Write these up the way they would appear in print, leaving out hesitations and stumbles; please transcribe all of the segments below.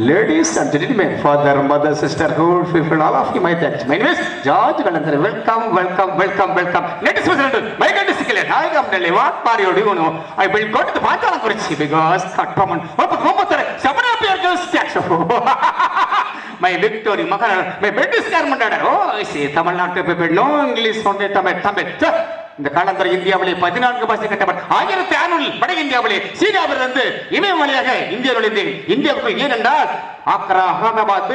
ladies and gentlemen, father, mother, sisterhood, people, all of you, my thanks. My name is George Galanthar. Welcome, welcome, welcome, welcome. Ladies and gentlemen, my God is clear. I am telling what are you doing? I will go to the Panchalan Kurichi because Katpaman, Sabana Pierce statue. My victory, my bed is Carmanda. Oh, I see. Tamil Nadu people, no English, only Tamil. இந்த காலத்துல இந்தியாவிலே 14 பாஷை கட்டப்பட்ட 1500 வட இந்தியாவிலே சீனாவிலிருந்து இமயம் வழியாக India நுழைந்து இந்தியாவுக்கு ஏனென்றால் ஆக்ரா அகமதாபாத்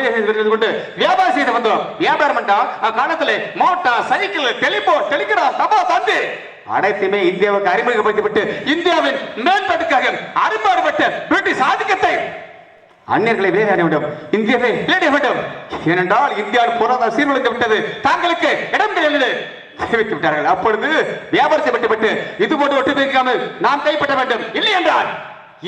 கொண்டு வியாபாரம் செய்து வந்தோம். வியாபாரம் என்றால் அக்காலத்தில் மோட்டார் சைக்கிள் டெலிபோன் டெலிகிராம் தபா தந்து அனைத்துமே இந்தியாவுக்கு அறிமுகப்படுத்தப்பட்டு இந்தியாவின் மேம்பாட்டுக்காக அரும்பாடுபட்ட பிரிட்டிஷ் ஆதிக்கத்தை அந்நியர்களை விளையாட வேண்டும், இந்தியாவை விளையாட வேண்டும். ஏனென்றால் இந்தியாவில் பொருளாதார சீர்குலைந்து விட்டது, தாங்களுக்கு இடம் கிடையாது தெரிவித்து விட்டார்கள். அப்பொழுது வியாபாரத்தை விட்டுவிட்டு இது போட்டு ஒட்டு வைக்காமல் நாம் கைப்பற்ற வேண்டும், இல்லை என்றால்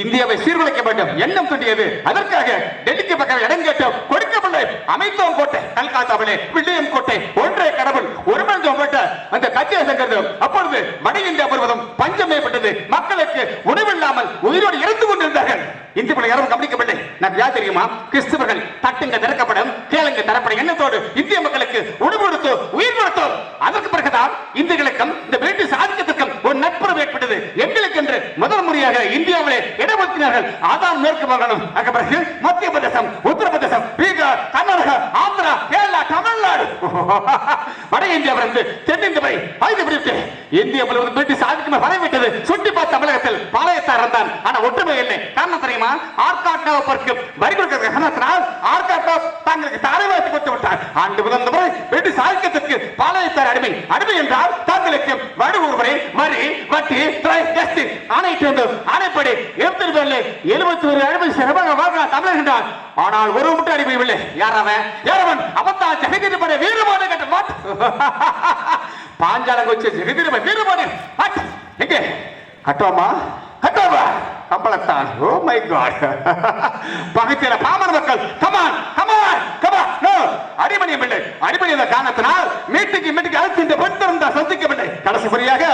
இந்தியாவை சீர்குலைக்க வேண்டும் எண்ணம் தோன்றியது. அதற்காக டெல்லிக்கு பக்கம் இடம் கேட்டோம், கொடுக்கவில்லை. அமைத்தோம் கோட்டை, கல்கத்தாவிலே வில்லியம் கோட்டை, ஒன்றே கடவுள் ஒரு மனிதம் போட்ட அந்த கட்சியை சென்றது. அப்பொழுது வட இந்தியா முழுவதும் பஞ்சம் ஏற்பட்டது, மக்களுக்கு உணவில்லாமல் உயிரோடு இறந்து கொண்டிருந்தார்கள். இந்தியாவில் யாரும் கவனிக்கவில்லை. நான் யார் தெரியுமா? கிறிஸ்தவர்கள் தட்டுங்க திறக்கப்படும், கேளுங்க தரப்படும் எண்ணத்தோடு இந்திய மக்களுக்கு உணவு கொடுத்தோம், உயிர் கொடுத்தோம். அதற்கு பிறகுதான் இந்தியர்களுக்கும் இந்த பிரிட்டிஷ் ஆதிக்கத்திற்கும் ஒரு நட்புறவு ஏற்பட்டது. எங்களுக்கு என்று முதல் முறையாக இந்தியாவிலே இடமொதுக்கினார்கள். ஆதாம் மேற்கு மாகாணம், அதுக்கு பிறகு மத்திய பிரதேசம், உத்தரப்பிரதேசம், பீகார், கர்நாடகா, ஆந்திரா, கேரளா, தமிழ்நாடு, வட இந்தியாவிலிருந்து தென்னிந்திய வரை இந்தியா முழுவதும் பிரிட்டிஷ் ஆதிக்கம் பரவிவிட்டது. சுட்டி பார்த்த தமிழகத்தில் பாளையத்தார் இருந்தான், ஆனா ஒற்றுமை இல்லை. காரணம் தெரியுமா? ஆர்காட்டாவுக்கு வரி கொடுக்கிற காரணத்தினால் ஆர்காட்டாவ் தங்களுக்கு தலைவாசி கொடுத்து விட்டார். ஆண்டு முதல் முறை பிரிட்டிஷ் ஆதிக்கத்திற்கு பாளையத்தார் அடிமை. அடிமை என்றால் தங்களுக்கு வடு ஒருவரை வரி வட்டி ஆணையிட்டு வந்து ஆணைப்படி 71 அடிமை சிறப்பாக வாழ்கிறார் தமிழர் என்றார். ஆனால் ஒரு மட்டும் அடிமை இல்லை. யாரவன் அவன் ஜெகதீர படை வீரபாடு கட்ட மாட்டு பாஞ்சாலங்க வச்சு ஜெகதீர வீரபாடு எங்கே கட்டோமா கட்டோமா கம்பளத்தான். ஓ மை காட், பக்கத்தில பாமர மக்கள் கமான் கமான் கமான் நோ அடிமணியம் இல்லை. அடிமணிய காரணத்தினால் மீட்டுக்கு அழைத்து பெண்திருந்த சந்திக்கவில்லை. கடைசி முறையாக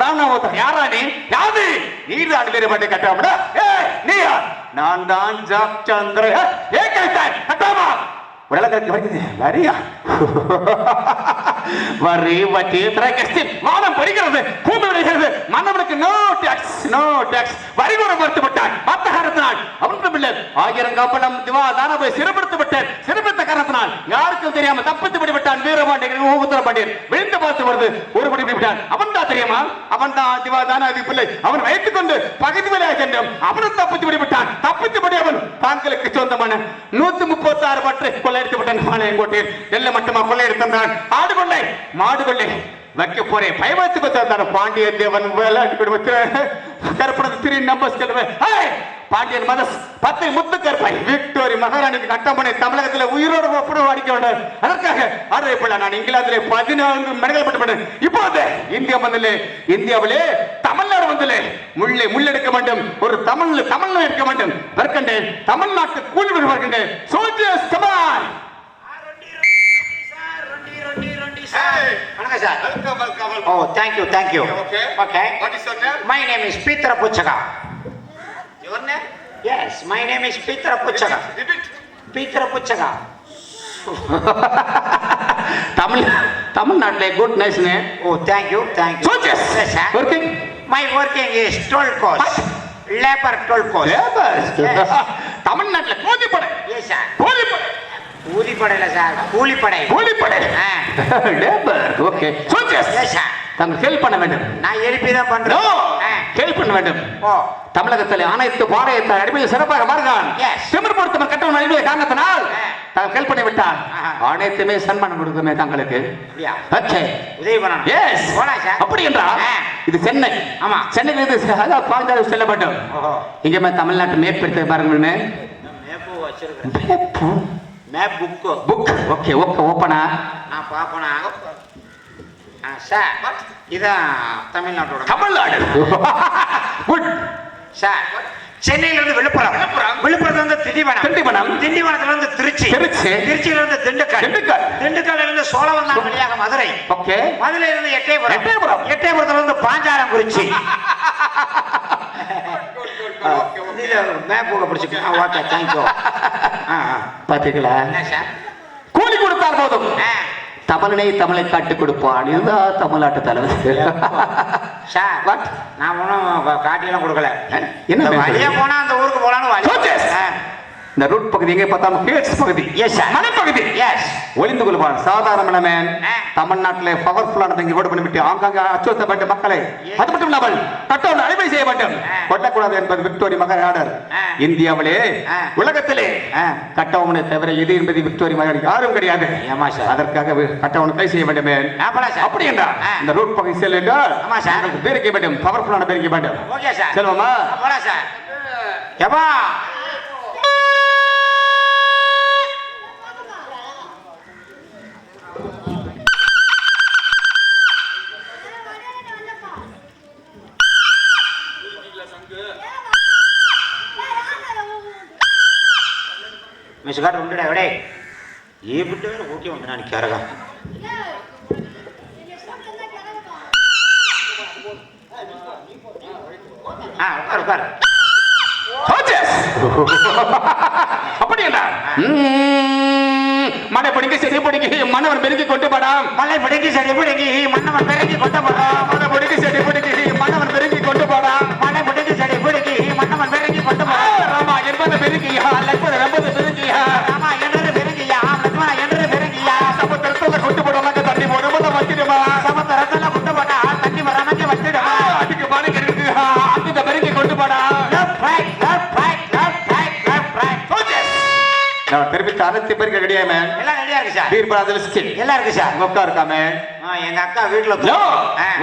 ராணாவதர் யாரானே யாது நீதான் வேறுபாட்டை கட்டாமடா. நீ நான் தான் ஜாக் சந்திர ஏகல்தான் கட்டாமா உலகத்துக்கு வருது வரியா வரி வட்டி திரைக்கஸ்தி மானம் பறிக்கிறது, பூமி விளைகிறது, மன்னவனுக்கு நோ டாக்ஸ் வரி கூட மறுத்து விட்டான். மத்த காரணத்தினால் அவனுக்கு பிள்ளை 1000 கப்பலம் திவா தானவை சிறப்படுத்தி விட்டார். சிறப்பித்த காரணத்தினால் யாருக்கும் தெரியாம தப்பித்து விட்டான். வீரபாண்டியன் உத்தரபாண்டியன் விழுந்து பார்த்து வருது ஒரு படி விட்டான். அவன் தான் தெரியுமா? அவன் தான் திவா தானவி பிள்ளை. அவன் வைத்துக் கொண்டு பகுதி விளையாட சென்றும் அவனும் தப்பித்து விட்டான். தப்பித்துபடி அவன் தாங்களுக்கு சொந்தமான 136 பற்றை கொள்ளையடித்து விட்டான். மாலையங்கோட்டையில் நெல்லை மட்டுமா கொள்ளையடித்தான். ஆடு கொள்ளை மாடு கொள்ளை வைக்க போறேன் பயமத்துக்கு தந்தான பாண்டிய தேவன் கற்பனை 3 நம்பர்ஸ் பாண்டியன் மதஸ் 10 முத்து கற்பாய் விக்டோரி மகாராணிக்கு கட்டமனை தமிழகத்தில் உயிரோடு ஒப்புரவு அடிக்க வேண்டும். அதற்காக ஆர்வப்பட நான் இங்கிலாந்திலே 14 மெடல் பட்டுப்பட்டேன். இப்போது இந்தியா வந்திலே இந்தியாவிலே தமிழ்நாடு வந்திலே முள்ளெடுக்க வேண்டும். ஒரு தமிழ்நாடு இருக்க வேண்டும். வர்க்கண்டேன் தமிழ்நாட்டு கூலி வருகின்றேன். Soldiers come on. Sir. Welcome. Oh, thank you. Okay. What is your name? My name is Petra Puchaga. Your name? Yes, my name is Petra Puchaga. Repeat. Petra Puchaga. Tamil good nice name. Oh, thank you. Soldiers. Yes, sir. Working? My working is 12 course. Labor 12 course. Labor? Yes. Tamil Nadu கூலிப்படை. Yes, sir. கூலிப்படை. கூலிப்படையில sir கூலிப்படை. Labour. Okay. Soldiers. Yes sir. தங்க help பண்ண வேண்டும். நான் எழுப்பி தான் பண்றேன். ஹெல்ப் பண்ண வேண்டும். ஓ தமிழகத்தில் அனைத்து பாளையத்தார் அடிமையில் சிறப்பாக மாறுகிறான். திமிர் பொருத்தமர் கட்டவன் அடிமையை காரணத்தினால் தாங்கள் ஹெல்ப் பண்ணி விட்டான். அனைத்துமே சன்மானம் கொடுக்குமே தங்களுக்கு. ஓகே. உதவி பண்ணணும். எஸ். அப்படி என்றால் இது சென்னை. ஆமா. சென்னையிலிருந்து பாஞ்சாலம் செல்ல வேண்டும். இங்கே தமிழ்நாட்டு மேப் எடுத்து பாருங்க. மேப்பு வச்சிருக்கேன். Map book. ஓகே ஓப்பனா நான் பாப்பனா சார். இதான் தமிழ்நாடு. Good sir. சென்னையில இருந்து விழுப்புரத்துல இருந்து திண்டிவனத்துல இருந்து திருச்சியில இருந்து திண்டுக்கல்ல இருந்து சோழவந்தான் வழியாக மதுரை. ஓகே. மதுரையில இருந்து எட்டயபுரத்துல இருந்து பாஞ்சாலங்குறிச்சி. மேப் புக்கை பிடிச்சிக்கலாம். Okay, thank you. பாத்தீங்களா? என்ன சார்? கூலி கொடுத்தால் போதும் தமிழனை தமிழை காட்டு கொடுப்பான். இதுதான் தமிழ்நாட்டு தலைவர். Sir what? நான் ஒன்றும் காட்டிலாம் கொடுக்கல. என்ன வழியா போனா அந்த ஊருக்கு போலான்னு வழி. இந்த ரூட் பகுதி எங்கே பார்த்தாலும் ஹில்ஸ் பகுதி, மலைப்பகுதி, ஒளிந்து கொள்வான். சாதாரண மேன் தமிழ்நாட்டிலே பவர்ஃபுல்லானது இங்கே ஓடு பண்ணிவிட்டு ஆங்காங்க அச்சுறுத்தப்பட்ட மக்களை அது மட்டும் இல்லாமல் கட்டோடு அடிமை செய்ய வேண்டும், கொட்டக்கூடாது என்பது விக்டோரி மகன் ஆர்டர். இந்தியாவிலே உலகத்திலே கட்டவனை தவிர எது என்பது விக்டோரி மகன் யாரும் கிடையாது. அதற்காக கட்டவனை கை செய்ய வேண்டும். அப்படி என்றால் இந்த ரூட் பகுதி செல் என்றால் பேரிக்க வேண்டும், பவர்ஃபுல்லான பேரிக்க வேண்டும். செல்வமா எவா மிஸ்காட் உண்டுடா எവിടെ ஏபிட்டு வேற ஓகே வந்து நான் கேரகா உட்கார் உட்கார். அப்படி என்ன மழை பிடிக்க செடி பிடிக்கி மன்னவன் பெருக்கி கொண்டு படாம். மலை பிடிக்கி செடி பிடிக்கி மன்னவன் பெருக்கி கொண்டு போடாம். மழை பிடிக்க செடி பிடிக்கி மன்னவன் பெருக்கி கொண்டு போடாம். மலை பிடிக்கி செடி பிடிக்கி மன்னவன் பெருக்கி கொண்டு போடாம். ராமா என்பது பெருக்கியா, லட்சுமணன் என்பது பெருக்கியா, ராமா என்று பெருக்கியா, லட்சுமணா என்று பெருக்கியா. சமுத்திரத்துல கொண்டு போடுவாங்க, தண்ணி போடும்போது வச்சிடுமா. சமுத்திரத்துல கொண்டு போட்டா தண்ணி வராம வச்சிடுமா. அதுக்கு பானை இருக்கு, அந்த பெருக்கி கொண்டு போடா. நான் தெரிவித்த அனைத்து பேருக்கு கிடையாது. எல்லாம் ரெடியா இருக்கு சார். பீர்பாதலிஸ்ட் எல்லாம் இருக்கு சார். உங்க அக்கா இருக்காமே. எங்க அக்கா வீட்டுல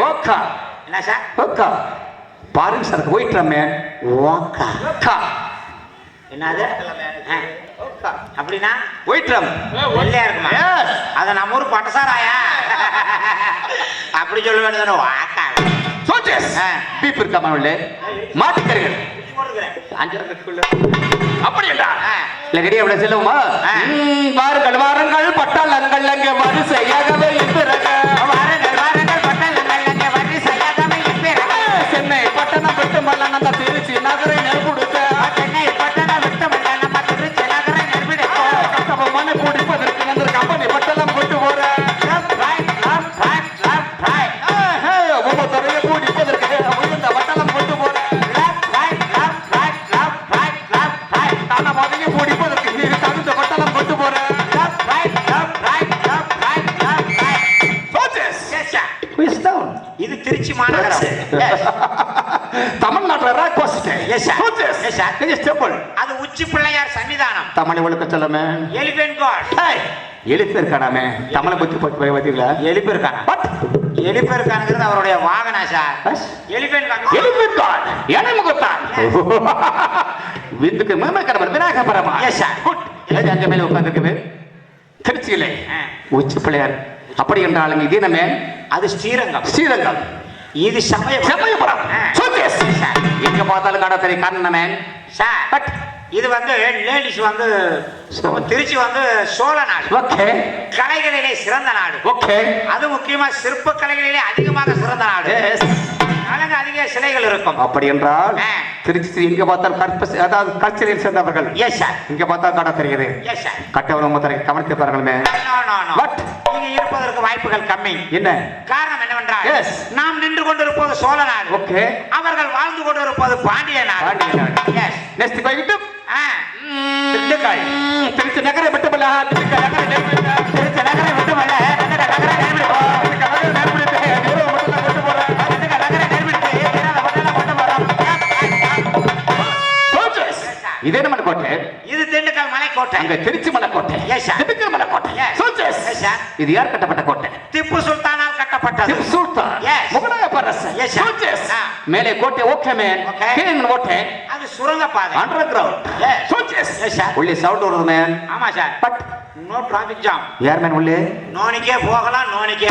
ஓக்கா. என்ன சார்? ஓக்கா பாருங்க சார், போயிட்டுறாமே. ஓக்கா ஓக்கா என்னது? அப்படின்னா போயிட்டுறாம் வெள்ளையா இருக்குமா? அத நம்ம ஊர் பட்டசாராயா அப்படி சொல்ல வேண்டியது. வாக்கா சோச்சஸ் பீப் இருக்காமா? உள்ளே மாட்டுக்கறிகள் அப்படி என்றா லகடி அப்படி செல்லுமா? வாருங்கள் வாருங்கள் பட்டாளங்கள் அங்கே வரிசையாகவே இருக்கிறாங்க. வாருங்கள் வாருங்கள் பட்டாளங்கள் அங்கே வரிசையாகவே இருக்கிறாங்க. சென்னை பட்டணம் விட்டு மல்ல நம்ம திருச்சி நகரை நெருப்பிடுத்த. சென்னை பட்டணம் விட்டு மல்ல நம்ம திருச்சி நகரை நெருப்பிடுத்த. கட்டபொம்மனை பிடிப்பதற்கு அந்த கம்பெனி பட்டணம் கொண்டு போற. ஒவ்வொருத்தரையை பிடிப்பதற்கு இந்த பட்டணம் கொண்டு போற. பிடிப்பதற்கு தகுந்த பட்டணம் கொண்டு போற. இது திருச்சி மாநகரம். தமிழ்நாட்டில் அது உச்சி பிள்ளையார் சன்னிதானம். தமிழ் ஒழுக்க சொல்லுமே. Elephant God. எலிப்பெருக்கானாமே தமிழை பத்தி போய் பார்த்தீங்களா? எலிபெருக்கான எலிபெருக்கானுங்கிறது அவருடைய வாகனம் சார். எலிபென்ட் காட் யானை முகத்தான் விந்துக்கு மேமே கடவுள் விநாயக பரமா. S sir. குட். அங்க மேல உட்கார்ந்துருக்குது திருச்சியிலே உச்சி பிள்ளையார். அப்படி என்றாலும் இது நம்ம அது ஸ்ரீரங்கம். ஸ்ரீரங்கம் இது சமயபுரம். எங்க பார்த்தாலும் கடை தெரிய காரணமே சார். பட் இது வந்து லேடிஸ் வந்து திருச்சி வந்து சோழ நாடு. ஓகே. கலைகளிலே சிறந்த நாடு. ஓகே. அது முக்கியமா சிற்ப கலைகளிலே அதிகமாக சிறந்த நாடு. அழகு அதிக சிலைகள் இருக்கும். அப்படி என்றால் திருச்சி எங்க பார்த்தாலும் அதாவது கல்ச்சரில் சேர்ந்தவர்கள். Yes sir. இங்க பார்த்தா கடை தெரியுது. Yes sir. கட்டவரம் கவனித்து பாருங்களே. பட் இங்க இருப்பதற்கு வாய்ப்புகள் கம்மி. என்ன காரணம் என்னவென்றால் நாம் நின்று கொண்டிருப்பது சோழ நாடு. ஓகே. அவர்கள் வாழ்ந்து கொண்டிருப்பது பாண்டிய நாடு. பாண்டிய நாடு. எஸ். நெக்ஸ்ட் போய்விட்டு திண்டுக்கல். திருச்சி நகரை விட்டுமல்ல. திருச்சி நகரை விட்டுமல்ல. இதே நம்ம கோட்டை. இது திண்டுக்கல் மலைக்கோட்டை. அங்க திருச்சி மலைக்கோட்டை. திண்டுக்கல் மலைக்கோட்டை. இது யார் கட்டப்பட்ட கோட்டை? திப்பு சுல்தானால் கட்டப்பட்டது. திப்பு சுல்தான் முகலாய அரசர். மேலே கோட்டை ஓகே மேன். கீழே கோட்டை அது சுரங்க பாதை. Underground. உள்ளே சவுண்ட் வருது மேன். ஆமா sir. But no traffic jam. யார் மேன் உள்ளே நோனிக்கே போகலாம், நோனிக்கே.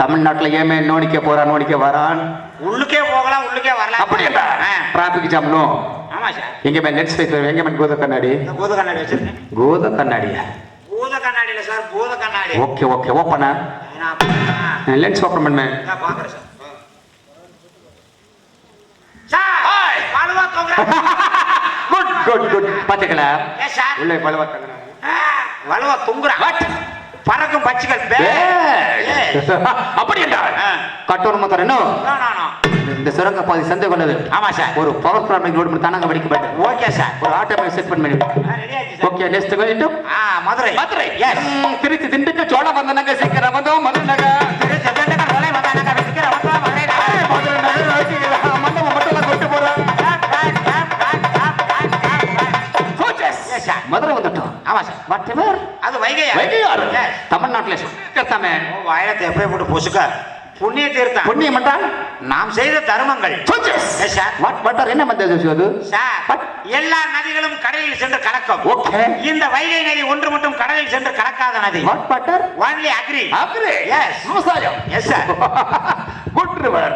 தமிழ்நாட்டுல ஏன் மேன் நோனிக்கே போறான், நோனிக்கே வரான்? உள்ளுக்கே போகலாம், உள்ளுக்கே வரலாம். அப்படி இல்ல. Traffic jam no. ஆமா சார். எங்க மேன் லெட்ஸ் ஃபேஸ் எங்க மேன் கோத கண்ணாடி. கோத கண்ணாடி வச்சிருக்கேன். கோத கண்ணாடியா? பூத கண்ணாடில சார், பூத கண்ணாடி. ஓகே ஓகே ஓபனா. லென்ஸ் ஓபன் பண்ணு. நான் பாக்குறேன் சார். Sir hi. பழுவா தொங்குறாங்க. குட் குட் குட் பாத்துக்கல ஏன் சார் உள்ளே பழுவா தங்கறாங்க வலுவா தொங்குறான். பறக்கும் பட்சிகள் அப்படி என்றால் ஆ. கட்டோர் மொத்தம் என்ன இந்த சுரங்க பாதி சந்தை கொண்டது ஆமா சார் ஒரு பவர் பிளான் ரோடு பண்ணி தானாங்க வெடிக்கப்பட்டு ஓகே சார் ஒரு ஆட்டோமேட்டிக் செட் பண்ணி ரெடி ஆச்சு சார் ஓகே நெக்ஸ்ட் வேண்டும் மதுரை மதுரை திருச்சி திண்டுக்கல் சோழ வந்தனங்க சீக்கிரம் வந்தோம் மதுரை நகர் திருச்சி திண்டுக்கல் கொலை வந்தாங்க வெடிக்கிற வந்தா மதுரை நகர். மதுரை நகர் மண்டபம் மட்டும் கொண்டு போறோம் Yes, sir. மதுரை வந்துட்டோம் ஆமா சார் வாட்டெவர் அது வைகையா வைகையாறு Yes. தமிழ்நாட்டில் கர்த்தாமே வாயிலத்தை எப்பயும் போட்டு பொசுக்க புண்ணிய தீர்த்தம் புண்ணியம் என்றால் நாம் செய்த தர்மங்கள் சோச்சஸ் Yes, sir. வாட் என்ன மத்திய அது சார் What? எல்லா நதிகளும் கடலில் சென்று கலக்கும் ஓகே இந்த வைகை நதி ஒன்று மட்டும் கடலில் சென்று கலக்காத நதி what water only agri agri Yes. விவசாயம் எஸ் சார் குட் ரிவர்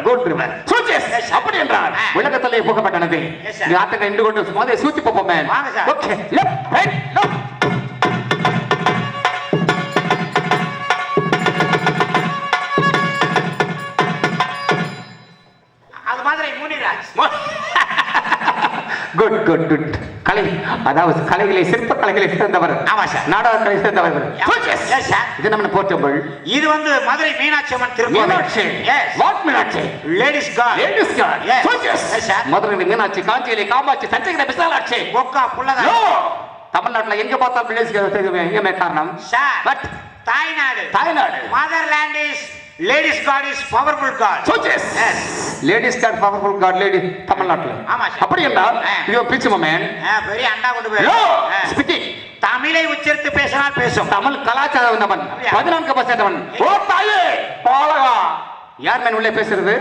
சோச்சஸ் Yes, sir. அப்படி என்றால் ஆ. உலகத்திலே புகப்பட்ட நதி Yes, sir. இந்த ஆட்டத்தை இண்டு கொண்டு சும்மா சூத்தி போப்போமே வாங்க, sir. Okay left right left அது மாதிரி முனிராஜ் குட் குட் குட் கலை அதாவது கலைகளை சிற்ப கலைகளை சேர்ந்தவர் ஆமா சார் நாடக கலை சேர்ந்தவர் Yes, sir. இது நம்ம போர்ட்டபிள் இது வந்து மதுரை மீனாட்சி அம்மன் மீனாட்சி திருக்கோவில் what Meenakshi ladies god ladies god Yes. சோச்சஸ் Yes, sir. மதுரை மீனாட்சி காஞ்சியிலே காமாட்சி சஞ்சகிர விசாலாட்சி பொக்கா புள்ளதான் யோ தமிழ்நாட்டுல எங்க பார்த்தாலும் லேடிஸ் கார்ட் எங்கமே காரணம் சார் பட் தாய்நாடு தாய்நாடு motherland is ladies god is powerful god சோச்சஸ் Yes. Ladies god powerful god lady தமிழ்நாட்டுல ஆமா சார். அப்படி என்றால் ஆ. இது பிச்சு மேன் பெரிய அண்டா கொண்டு யோ போய் ஸ்பீக்கிங் தமிழை உச்சரித்து பேசினால் பேசும் தமிழ் கலாச்சாரம் வந்தவன் அப்படியா? 14% ஓ தாயே பாலகா யார் மேன் உள்ளே பேசுறது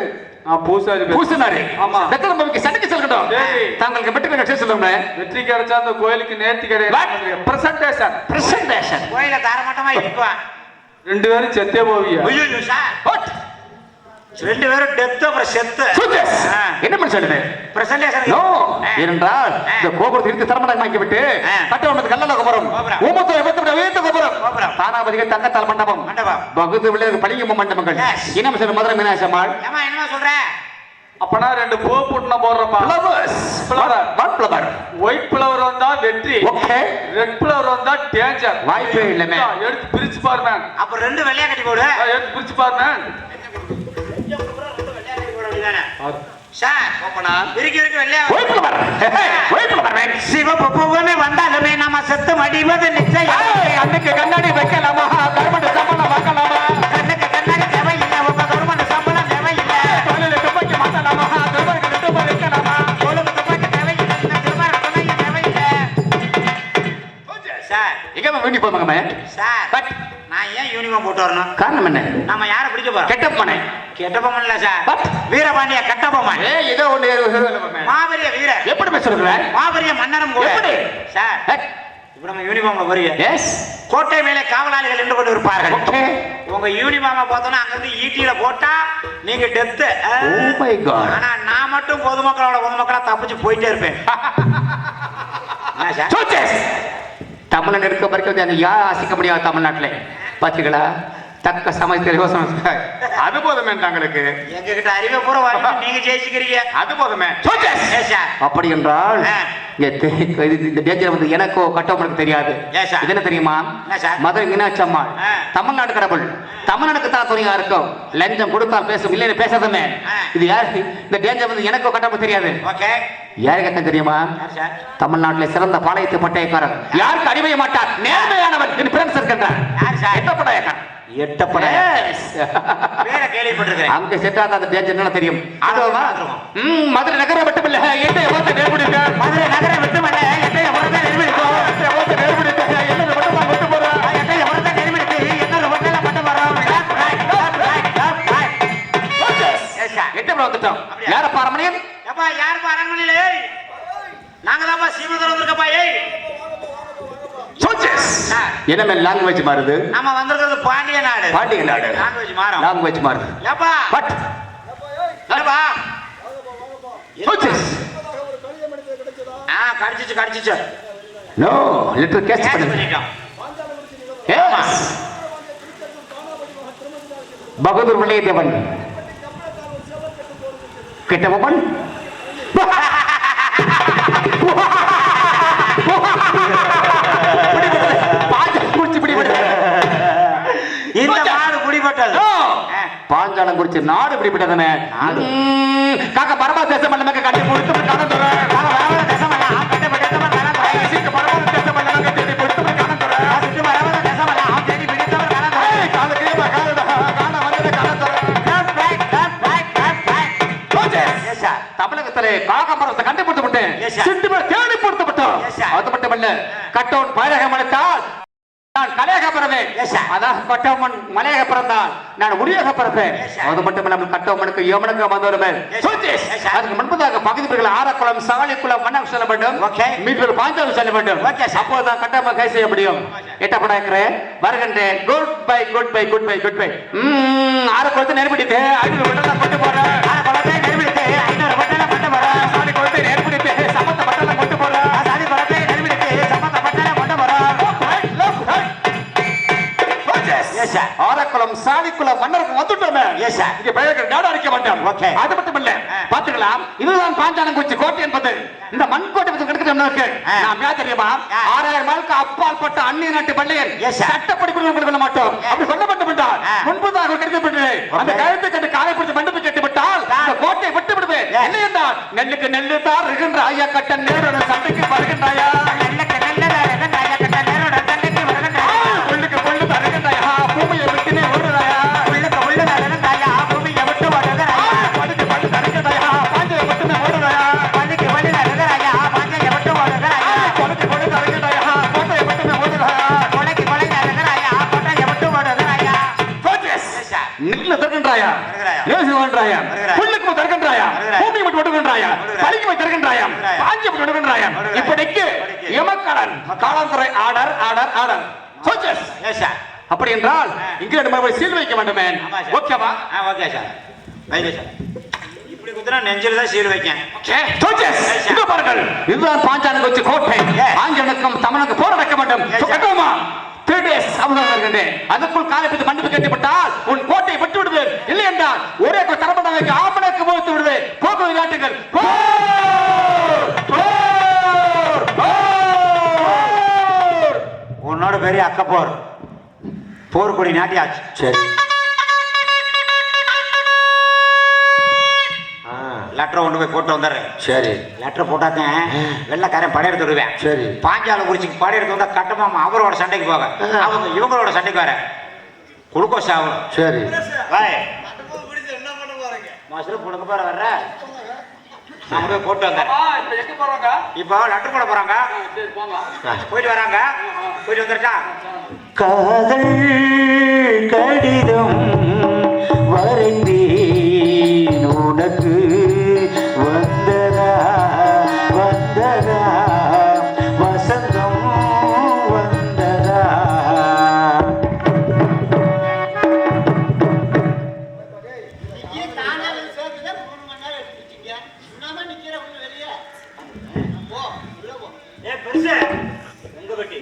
பூசாரி பூசனாரி ஆமா. வெத்தலை பாவிக்கு சண்டைக்கு செல்லட்டும் சரி. தாங்களுக்கு வெற்றி கட்சி சொல்லுங்க வெற்றி கிடைச்சா அந்த கோயிலுக்கு நேர்த்தி What? கிடையாது பிரசன்டேஷன் பிரசன்டேஷன் கோயில தாரமட்டமா இருக்குவான் 2 பேரும் செத்தே போவியா ஐயோ சார் வாட் ரெண்டு பேரும் டெத் அப்புறம் செத்து சூச்சஸ் ஆ. என்ன பண்ண சொல்லுது பிரசன்டேஷன் நோ ஏனென்றால் இந்த கோபுரத்தை இருந்து தரமடமாக்கி விட்டு ஆ. கட்டவனது கல்லல கோபுரம் கோபுரம். ஊமத்தோ எவத்தோட வேத்த கோபுரம் கோபுரம். தானாபதிக தங்கத்தால் மண்டபம் மண்டபம். பகுதி விளையாடு பளிங்கு மண்டபங்கள் Yes. இனம் சொல்ல மதுரை மீனாட்சி அம்மாள் ஏமா என்னமா சொல்ற அப்பனா 2 பூ புட்டுன போடுறப்பா flowers Flower. What flower white flower வந்தா வெற்றி ஓகே ரெட் ஃப்ளவர் வந்தா டேஞ்சர் வாய்ப்பே இல்ல மேம் எடுத்து பிரிச்சு பாரு மேன் அப்ப ரெண்டு வெள்ளையா கட்டி போடு எடுத்து பிரிச்சு பாரு மேன் சார் இருக்கு வெள்ளையா white flower white flower ma'am சிவப்பு பூவுன்னு வந்தாலுமே நம்ம செத்து மடிவது நிச்சயம் அன்னைக்கு கண்ணாடி வைக்கலாமா கருமண்டு சம்பளம் வாங்கலாமா கண்ணுக்கு கண்ணாடி தேவையில்லை உங்க கவர்மெண்ட் சம்பளம் தேவையில்லை தொழிலை துப்பாக்கி மாத்தலாமா துப்பாக்கி துப்பா வைக்கலாமா உங்களுக்கு துப்பாக்கி தேவையில்லை இந்த திருமண துணைக்கு தேவையில்லை சார் எங்க வேண்டி போவாங்க மேம் சார் பட் நான் ஏன் யூனிஃபார்ம் போட்டு வரணும் காரணம் என்ன நம்ம யாரை பிடிக்க போறோம் கெட்ட மனை கெட்டபொம்மன் இல்ல சார் What? வீரபாண்டிய கட்டபொம்மன் ஏதோ ஒண்ணு மாபெரிய வீரர் எப்படி பேசுறீங்க மாபெரிய மன்னரும் கூட எப்படி? சார் இப்ப நம்ம யூனிஃபார்ம்ல வரீங்க எஸ் கோட்டை மேலே காவலாளிகள் நின்று கொண்டு இருப்பார்கள் ஓகே உங்க யூனிஃபார்மை பார்த்தோன்னா அங்க இருந்து ஈட்டியில போட்டா நீங்க டெத் ஓ மை காட் ஆனா நான் மட்டும் பொதுமக்களா தப்பிச்சு போயிட்டே இருப்பேன் என்ன சார் சோச்சஸ் தமிழன் இருக்க வரைக்கும் அந்த யார் ஆசிக்க முடியாது தமிழ்நாட்டுல பாத்தீங்களா தக்க சமயத்தில் யோசனை அது போதுமே தங்களுக்கு எங்க கிட்ட அறிவை பூரா வாங்கி நீங்க ஜெயிச்சுக்கிறீங்க அது போதுமே சோச்சஸ் Yes, sir. அப்படி என்றால் ஆ. இந்த டேஞ்சர் வந்து எனக்கோ கட்டவனுக்கு தெரியாது Yes, sir. இது என்ன தெரியுமா என்ன, sir? மதுரை மீனாட்சி அம்மாள் ஆ. தமிழ்நாடு கடவுள் தமிழ்நாடுக்கு தான் துணியா இருக்கும் லஞ்சம் கொடுத்தால் பேசும் இல்லைன்னு பேசாதமே ஆ. இது யாரு இந்த டேஞ்சர் வந்து எனக்கோ கட்டவனுக்கு தெரியாது ஓகே யாருக்கு தெரியுமா யார் சார் தமிழ்நாட்டில் சிறந்த பாளையத்து பட்டயக்காரன் யாருக்கு அடிமைய மாட்டார் நேர்மையானவன் என் ஃப்ரெண்ட்ஸ் இருக்கின்றார் யார் சார்? எட்ட பட்டயக்காரன் எட்டப்பட பேரை கேள்விப்பட்டிருக்கிறேன் அங்க செட்டாத அந்த டேஞ்சர் என்ன தெரியும் அதுவா? மதுரை நகரம் மட்டுமில்ல எட்டை ஓட்ட நேர்பிடிக்க மதுரை நகரை விட்டுமல்ல எட்டைய புறத்தை நெருமிடிக்கும் ஓட்ட நேர்பிடிக்க என்ன மட்டுமா கொண்டு போறா எட்டைய புறத்தை நெருமிடிக்கு இன்னொரு ஹோட்டல்ல மட்டும் வரோம் எட்டு வந்துட்டோம் அப்படியா? யார பாரம்பரியம் எப்பா யாருப்பா அரண்மனையில நாங்க தான்ப்பா சீமந்தரம் வந்திருக்கப்பா ஏய் சோச்சஸ் ஆ. என்ன லாங்குவேஜ் மாறுது நம்ம வந்திருக்கிறது பாண்டிய நாடு பாண்டிய நாடு லாங்குவேஜ் மாறும் லாங்குவேஜ் மாறுது ஏப்பா பட் ஏப்பா சோச்சஸ் கடிச்சிச்சு நோ லிட்டர் கேட்ச் கேட்ச் பண்ணு பண்ணிட்டோம் எஸ் பகதூர் விளையதேவன் கெட்டவன் பாஞ்சாலம் குறிச்சு நாடு இப்படிப்பட்டதுன்னு நாடு. காக்க பரமா தேசம் மன்னமக்க கட்டி கொடுத்து காணம் தர காக வரவத தேசமெல்லாம் கட்ட பிடித்தவர் காணம் தர. சீக்க பரமா தேசம் மன்னமக்க தேடி கொடுத்து காணம் தர சுட்டு வரவத தேசமெல்லாம் தேடி பிடித்தவர் காணம் தர. காலக்கே காலடா காண வந்தத காணம் தர Left, right, left, right, left, right. Yes, sir. தமிழகத்திலே காகமரத்தை கண்டுபிடித்துவிட்டேன் Yes, sir. சிட்டுமலை தேடி கொடுத்துவிட்டோம் Yes, sir. அது மட்டுமல்ல கட்டவன் பழகம் அளித்தால் நான் கலையக பிறவேன் Yes, sir. அதான் கட்டவன் மலையக பிறந்தால் நான் முடியாக பிறப்பேன் Yes, sir. அது மட்டுமல்லாமல் கட்டவனுக்கு யமனுக்கு வந்தவருமே Yes, sir. Yes, sir. அதுக்கு முன்பதாக பகுதிகள் ஆரக்குளம் சாலிக்குளம் மன்னம் செல்ல வேண்டும் Okay. மீட்டர் பாஞ்சாலம் செல்ல வேண்டும் Okay, sir. அப்போதான் கட்டவன் கை செய்ய முடியும் எட்டப்படா இருக்கிறேன் வருகின்றேன் goodbye goodbye goodbye goodbye ஆரக்குளத்தை நெருப்பிடித்து 500 வட்டம் கொண்டு போறேன் காக குளத்தை நெருப்பிடித்து 500 வட்டல கொண்டு வர. சாலி குளத்தை நெருப்பிடித்து சமத்த வட்டம் கொண்டு போறேன் சாதி குளத்தை நெருப்பிடித்து சம்பந்த வட்டல கொண்டு வர. Yes, sir. ஆரக்குளம் சாலிக்குளம் மன்னருக்கு வந்துட்டோமே Yes, sir. இங்க பெயர்கள் நாடு அடிக்க மாட்டோம் Okay. அது மட்டும் இல்ல பாத்துக்கலாம் இதுதான் பாஞ்சாலம் குறிச்சி கோட்டை என்பது இந்த மண் கோட்டை பத்தி கிடைக்கிறது நான் ஏன் தெரியுமா 6000 மைலுக்கு அப்பால் பட்ட அந்நிய நாட்டு பள்ளியன் Yes, sir. சட்டப்படி கொள்ள மாட்டோம் அப்படி சொல்லப்பட்டு விட்டால் முன்பதாக கிடைக்கப்பட்டது அந்த கழுத்தை கட்டு காயப்படுத்தி மண்டபம் கட்டி விட்டால் இந்த கோட்டை விட்டு விடுவேன் இல்லை என்றால் நெல்லுக்கு நெல்லு தான் இருக்கின்ற ஐயா கட்ட நேரோட சண்டைக்கு வருகின்றாயா நல்ல ரகண்டாய கட்ட நேரோட தண்டைக்கு வருகின்றாயா. பொண்ணுக்கு பொண்ணு தருகின்றாயா பூமியை விட்டுனே ஓடுறாயா உள்ளுக்கு உள்ள ரகண்டாயா பூமியை விட்டு வருகிறாயா. படுக்கு படு தருகின்றாயா பாஞ்சையை விட்டுனே ஓடுறாயா பள்ளிக்கு வழி வருகிறாயா பாஞ்சையை விட்டு வருகிறாயா. கொலைக்கு கொலை தருகின்றாயா கோட்டையை விட்டுனே ஓடுறாயா கொலைக்கு கொலை வருகிறாயா கோட்டையை விட்டு வருகிறாயா. Coaches Yes, sir. நெல்ல தருகின்றாயா வருகிறாயா. லேசு வேண்டாயா வருகிறாயா. புல்லுக்கு தருகின்றாயா வருகிறாயா. பூமியை விட்டு ஓடுகின்றாயா வருகிறாயா. பலிக்கு தருகின்றாயா வருகிறாயா. பாஞ்சை விட்டு ஓடுகின்றாயா வருகிறாயா. இப்படிக்கு எமக்கடன் காலாந்துறை ஆர்டர் ஆர்டர் ஆர்டர் கோச்சஸ் Yes, sir. அப்படி என்றால் இங்கே நம்ம சீல் வைக்க வேண்டுமே ஆமா, sir. ஓகேவா ஓகே சார். வைங்க சார். இப்படி குத்துனா நெஞ்சில தான் சீல் வைக்கேன். கோச்சஸ் Yes, sir. இதோ பாருங்கள் இதுதான் பாஞ்சாலம் குறிச்சி கோட்டை Yes. ஆங்கிலனுக்கும் தமிழுக்கு போர் நடக்க வேண்டும் Yes, sir. கட்டுமா 3 days அவதான் வருகின்றேன் அதுக்குள் காலத்துக்கு மண்டபம் கட்டிவிட்டால் உன் கோட்டையை விட்டு விடுவேன் இல்லை என்றால் ஒரே தரப்பட்டவைக்கு ஆம்பளுக்கு போட்டு விடுவேன் போக்குவரத்து நாட்டுகள் உன்னோட பெரிய அக்கப்போர் போர்க்கொடி நாட்டியாச்சு. சரி லெட்டரை கொண்டு போய் போட்டு வந்துடுறேன். சரி லெட்டர் போட்டாக்கேன் வெள்ளைக்காரன் படையெடுத்து விடுவேன். சரி. பாஞ்சாலம் குறிச்சிக்கு படையெடுத்து வந்தா கட்டமாமா அவரோட சண்டைக்கு போக அவங்க இவங்களோட சண்டைக்கு வர குளுக்கோஸ் ஆகணும். சரி வாய் மாஸ்டர் பொண்ணுக்கு போற வர்ற நான் போய் போட்டு வந்தேன். இப்ப எங்க போறாங்க? இப்போ லெட்டர் போட போறாங்க. சரி போங்க. போயிட்டு வராங்க. போயிட்டு வந்துருச்சா காதல் கடிதம் வரைந்தேன் உனக்கு வந்ததா வந்ததா வசந்தம் வந்ததா. உங்க பெட்டி